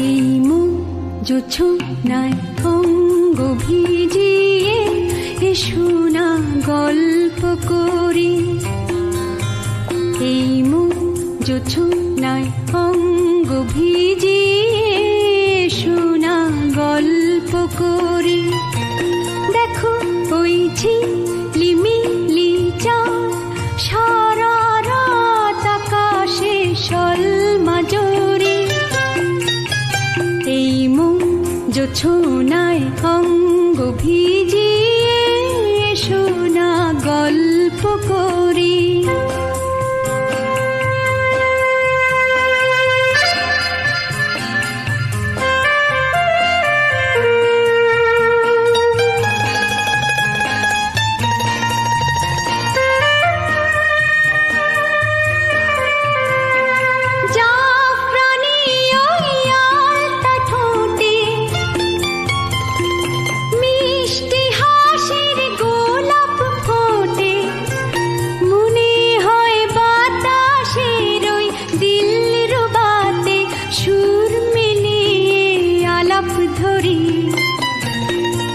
এই মুখ জোছনায় অঙ্গ ভিজিয়ে এসো না গল্প করি। এই মুখ জোছনায় অঙ্গ ভিজিয়ে এসো না গল্প করি। দেখো ওই ঝিলিমিলি চাঁদ সারা রাত আকাশে সলমাজরি। এই মুখ জোছনায় অঙ্গ ভিজিয়ে এসো না গল্প করি।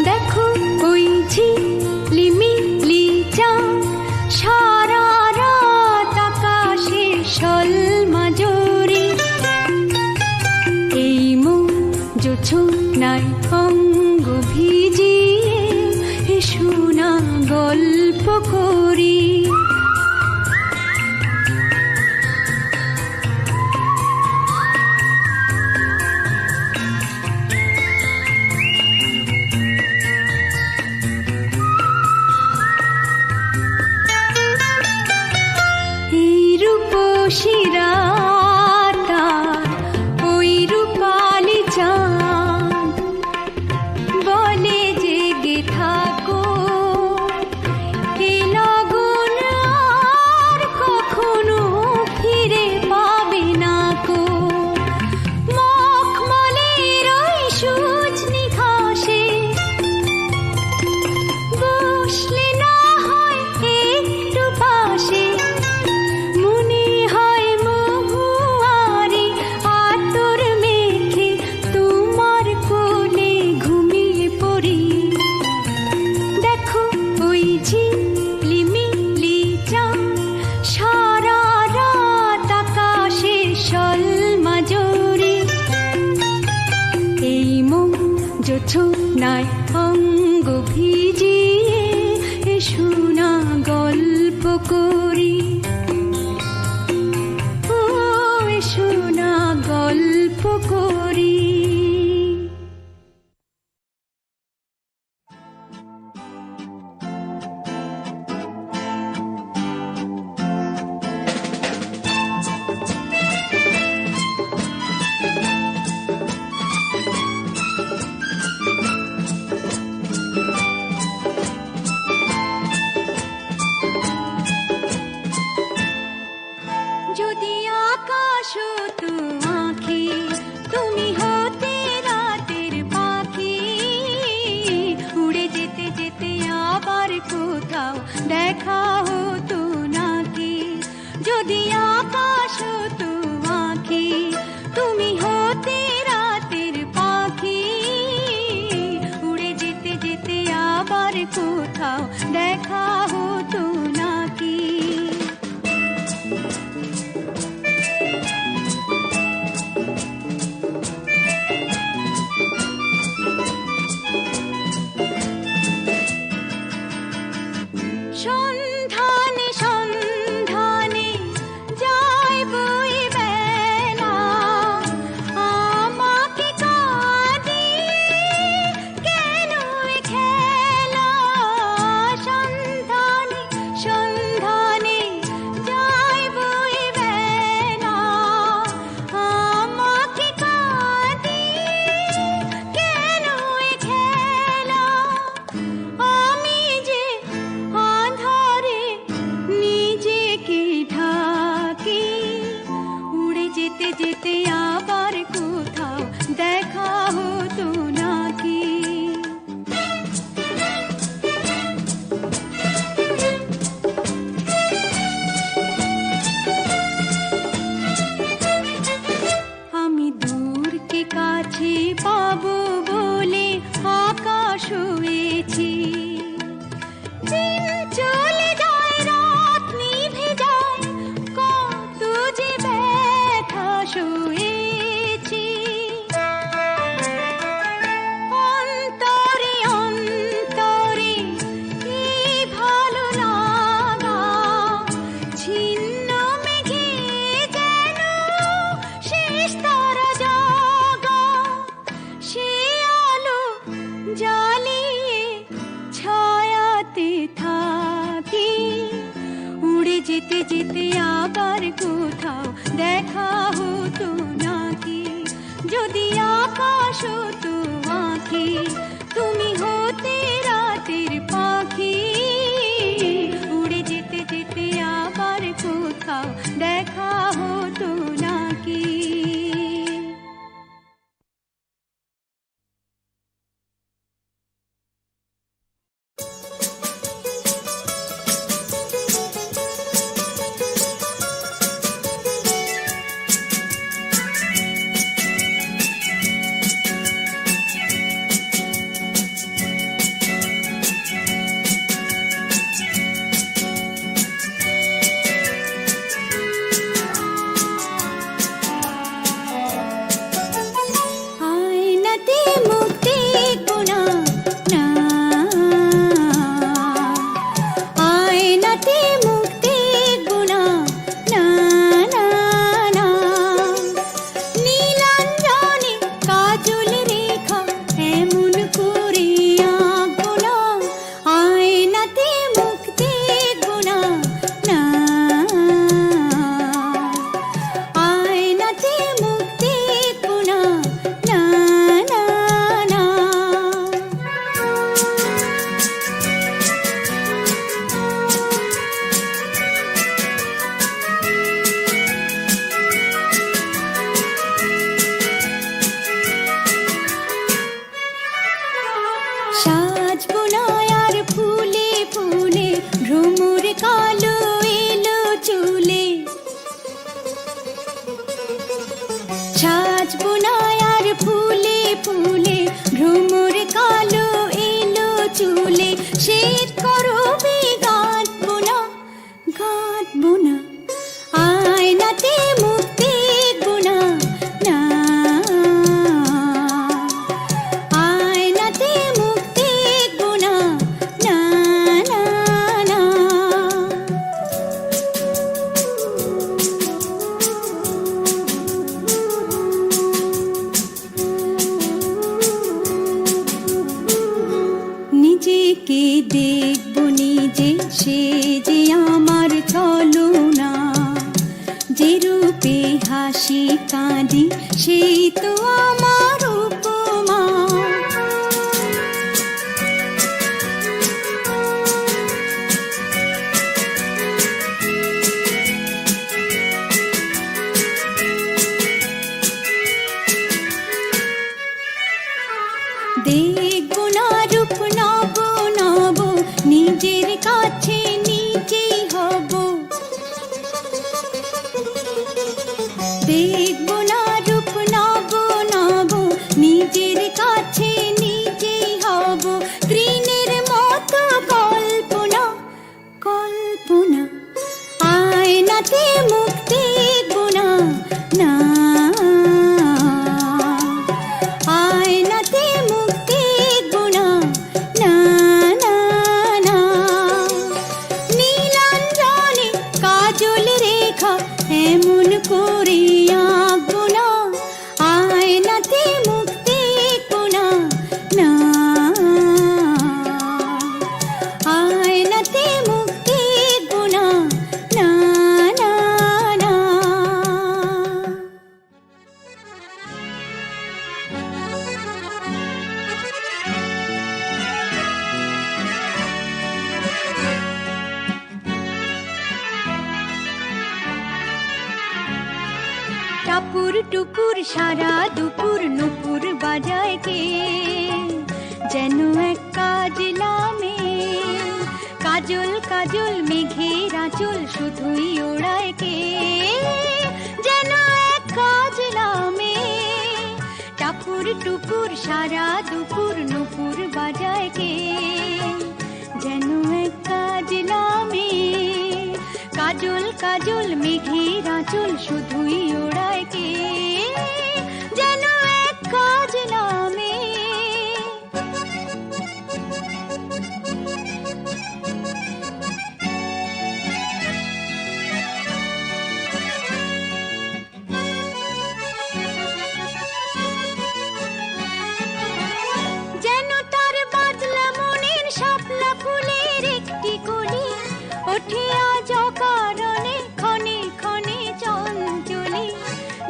দেখো ওই ঝিলিমিলি চাঁদ সারা রাত আকাশে সলমাজরি। এই মুখ জোছনায় অঙ্গ ভিজিয়ে এসো না গল্প করি। শিরাতার ওই রূপালি চাঁদ বলে জেগে থাকো, এ লগন আর কখনো ফিরে পাবে না কো। মখমলের ওই সূচনি ঘাসে বসলে না হয় একটু পাশে, জোছনায় অঙ্গ ভিজিয়ে এসো না গল্প করি। ও এসো না গল্প করি। যদি আকাশ তো আঁখি তুমি হতে রাতের পাখি, উড়ে যেতে যেতে আবার কোথাও দেখা হতো নাকি। যদি আকাশ তো আঁখি তুমি হতে রাতের পাখি, উড়ে যেতে যেতে আবার কোথাও দেখা হতো নাকি। সন্ধানে সন্ধানে যাই বই বেলা, আমাকে কাঁদিয়ে কেন খেলা। সন্ধানে হাতে থাকি, উড়ে যেতে যেতে আবার কোথাও দেখা হতো নাকি। যদি আকাশ হতো আঁখি, তুমি হতে রাতের পাখি, উড়ে যেতে যেতে আবার কোথাও দেখা হতো নাকি। সাজবো না আর ফুলে ফুলে, ভ্রমর কালো এলো চুলে। শীত করবে গাঁথবো না, গাঁথবো না, আয়নাতে মুখ দেখবো না, না, আয়নাতে মুখ দেখবো না, না, না, না। নিজেকে দেখবো নিজে, সে যে আমার ছলনা, যে রূপে হাসি কাঁদি সেই তো আমার উপমা। দেখবো না রূপ নব নব, নিজের কাছে নিজেই হব। দেখবো না রূপ নব নব, নিজের কাছে নিজেই হব। তৃণের মতো কল্পনা, কল্পনা, আয়নাতে মুখ দেখবো না, না, আয়নাতে মুখ দেখবো না, না, না, না। নীলাঞ্জনে কাজল রেখা এমন করে আঁকবো না, আয়নাতে মুখ দেখবো না, না, আয়নাতে মুখ দেখবো না, না, না, না। টাপুর টুপুর সারা দুপুর নুপুর বাজায় কে, যেন এক কাজলা মেয়ে। কাজল কাজল মেঘের আঁচল শুধুই ওড়ায় কে, যেন এক কাজলা মেয়ে। টাপুর টুপুর সারা দুপুর নুপুর বাজায় কে, যেন এক কাজলা মেয়ে। কাজল কাজল মেঘের আঁচল শুধুই ওড়ায় কে, যেন এক কাজলা মেয়ে। যেন তার বাজলা মনের শাপলা ফুলে, ফুলের একটি কলি, ওঠে আজ অকারণে ক্ষণে ক্ষণে চঞ্চলি।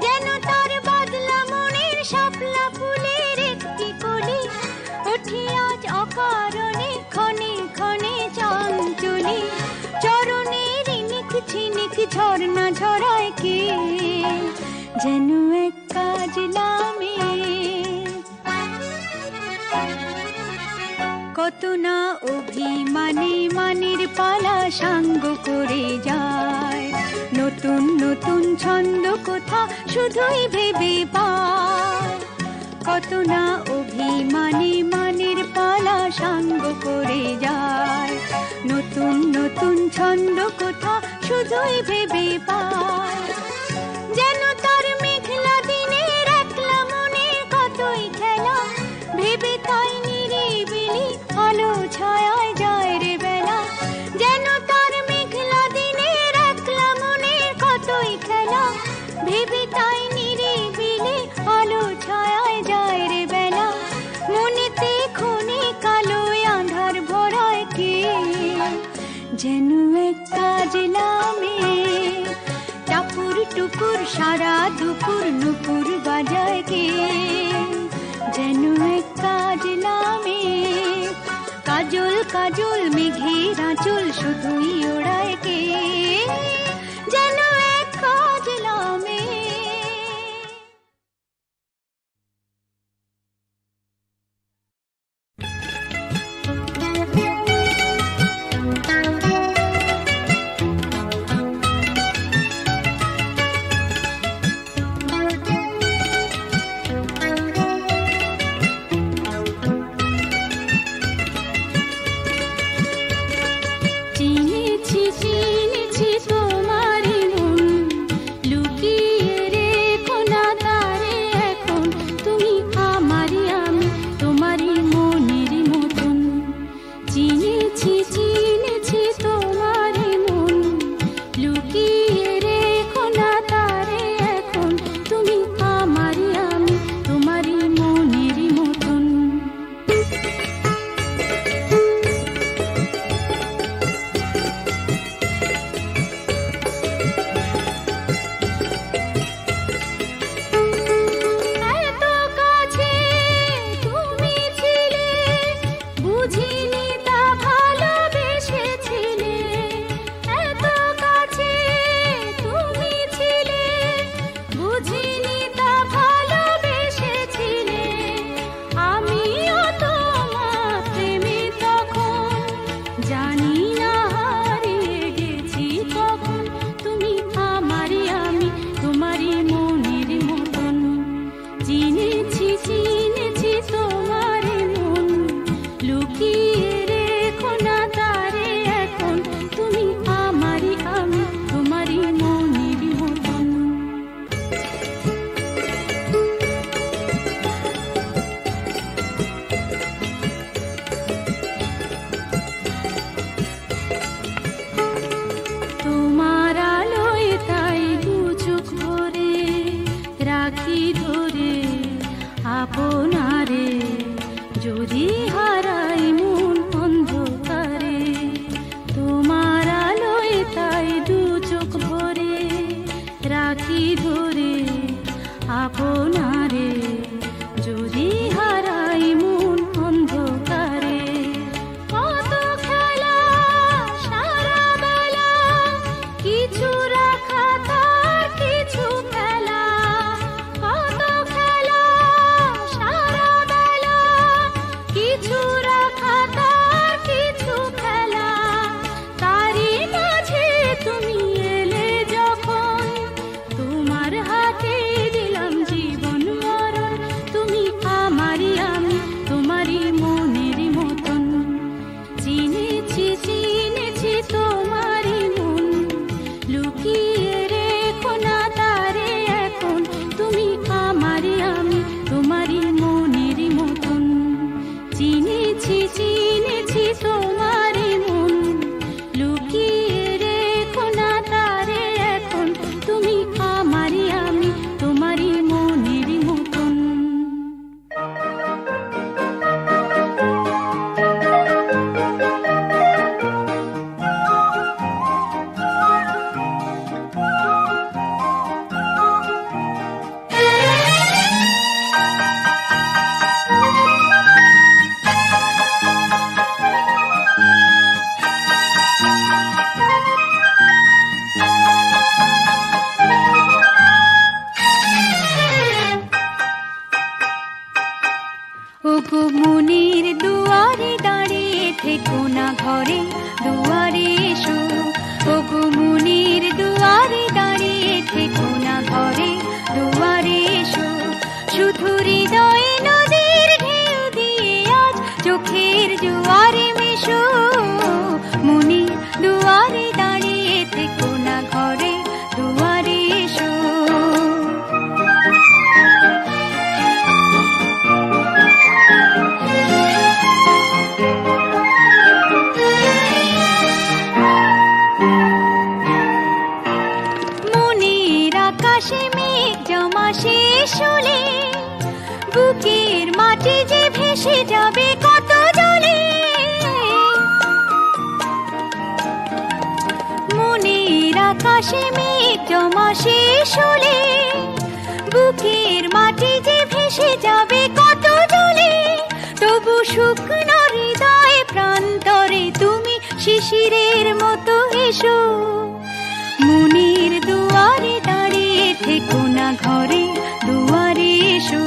যেন তার বাদলা মনের শাপলা ফুলের একটি কলি, ওঠে আজ অকারণে ক্ষণে ক্ষণে চঞ্চলি। চরণের ইনিক ঝিনিক ঝর্ণা ঝরায় কে, যেন এক কাজলা মেয়ে। কত না অভিমানে মানের পালা সাঙ্গ করে যায়, নতুন নতুন ছন্দ কোথা শুধুই ভেবে পায়। কত না অভিমানে মানের পালা সাঙ্গ করে যায়, নতুন নতুন ছন্দ কোথা শুধুই ভেবে পায়। যেন তার মেঘলা দিনের একলা মনে কতই খেলা, ভেবে তাই নিরিবিলি আলো ছায়ায় যায় রে বেলা। যেন তার মেঘলা দিনের একলা মনের কতই খেলা, ভেবে তাই নিরিবিলি আলো ছায়ায় যায় রে বেলা। মনেতে ক্ষণে কালো আঁধার ভরায় কে, যেন এক কাজলা মেয়ে। টাপুর টুপুর সারা দুপুর নুপুর বাজায় কে, যেন এক কাজলা মেয়ে। কাজল কাজল মেঘের আঁচল শুধুই ওড়ায় কে, যেন এক কাজলা মেয়ে। না ঘরে দুয়ারে এসো, ওগো মনের দুয়ারে দাঁড়িয়ে থেকো না ঘরে দুয়ারে এসো। শুধু হৃদয়ে নদীর ঢেউ দিয়ে আজ চোখের জোয়ারে মেশো, মনের দুয়ারে দাঁড়িয়ে থেকো না ঘরে দুয়ারে এসো। আকাশে মেঘ জমা শেষ হলে বুকের মাটি যে ভেসে যাবে কত জলে। মনের আকাশে মেঘ জমা শেষ হলে বুকের মাটি যে ভেসে যাবে কত জলে। তবু শুকনো হৃদয় প্রান্তরে তুমি শিশিরের মতো এসো, মনের দুয়ারে দাঁড়িয়ে থেকো না ঘরে দুয়ারে এসো।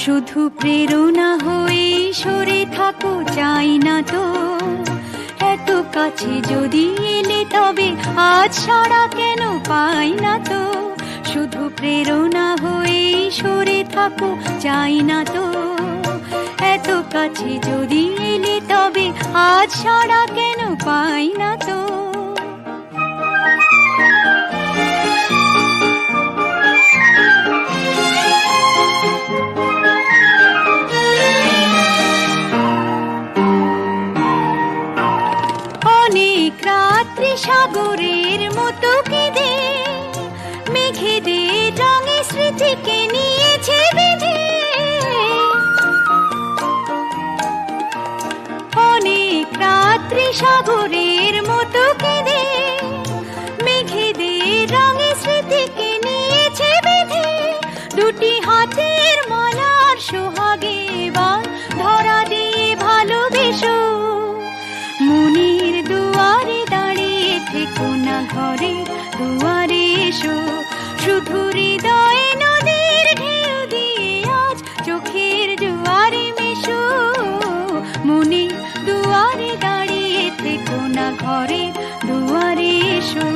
শুধু প্রেরণা হয়ে সরে থাকো চাই না তো, এত কাছে যদি এলে তবে আজ সাড়া কেন পাই না তো। শুধু প্রেরণা হয়ে সরে থাকো চাই না তো, এত কাছে যদি এলে তবে আজ সাড়া কেন পাই না তো। অনেক রাত্রি সাগরের মতো কেঁদে মেঘেদের রঙে স্মৃতিকে নিয়েছে বেঁধে। অনেক রাত্রি সাগরের মতো কেঁদে মেঘেদের রঙে স্মৃতিকে নিয়েছে বেঁধে। দুটি হাতের মালার সোহাগে এবার ধরা দিয়ে ভালোবেসো, মনের দুয়ারে দাঁড়িয়ে থেকো না ঘরে দুয়ারে এসো। শুধু হৃদয়ে নদীর ঢেউ দিয়ে আজ চোখের জোয়ারে মেশো, মনের দুয়ারে দাঁড়িয়ে থেকো না ঘরে দুয়ারে এসো।